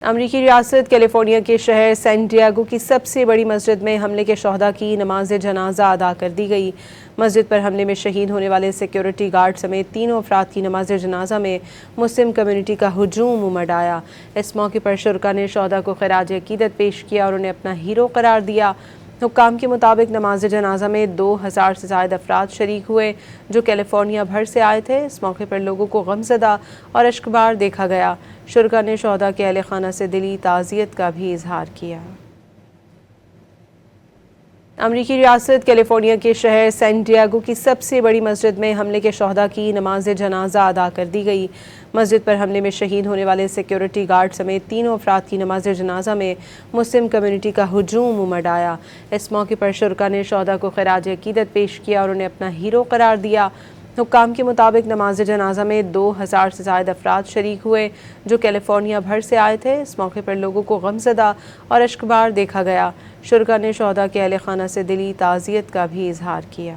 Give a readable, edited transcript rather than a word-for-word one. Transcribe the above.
امریکی ریاست کیلیفورنیا کے شہر سین ڈیاگو کی سب سے بڑی مسجد میں حملے کے شہداء کی نماز جنازہ ادا کر دی گئی۔ مسجد پر حملے میں شہید ہونے والے سیکیورٹی گارڈ سمیت تینوں افراد کی نماز جنازہ میں مسلم کمیونٹی کا ہجوم امڑ آیا۔ اس موقع پر شرکاء نے شہداء کو خراج عقیدت پیش کیا اور انہیں اپنا ہیرو قرار دیا۔ حکام کے مطابق نماز جنازہ میں 2000 سے زائد افراد شریک ہوئے جو کیلیفورنیا بھر سے آئے تھے۔ اس موقع پر لوگوں کو غمزدہ اور اشکبار دیکھا گیا۔ شرکاء نے شہداء کے اہل خانہ سے دلی تعزیت کا بھی اظہار کیا۔ امریکی ریاست کیلیفورنیا کے شہر سین ڈیاگو کی سب سے بڑی مسجد میں حملے کے شہداء کی نماز جنازہ ادا کر دی گئی۔ مسجد پر حملے میں شہید ہونے والے سیکیورٹی گارڈ سمیت تینوں افراد کی نماز جنازہ میں مسلم کمیونٹی کا ہجوم امڑ آیا۔ اس موقع پر شرکاء نے شہداء کو خراج عقیدت پیش کیا اور انہیں اپنا ہیرو قرار دیا۔ حکام کے مطابق نماز جنازہ میں 2000 سے زائد افراد شریک ہوئے جو کیلیفورنیا بھر سے آئے تھے۔ اس موقع پر لوگوں کو غمزدہ اور اشکبار دیکھا گیا۔ شرکاء نے شہداء کے اہل خانہ سے دلی تعزیت کا بھی اظہار کیا۔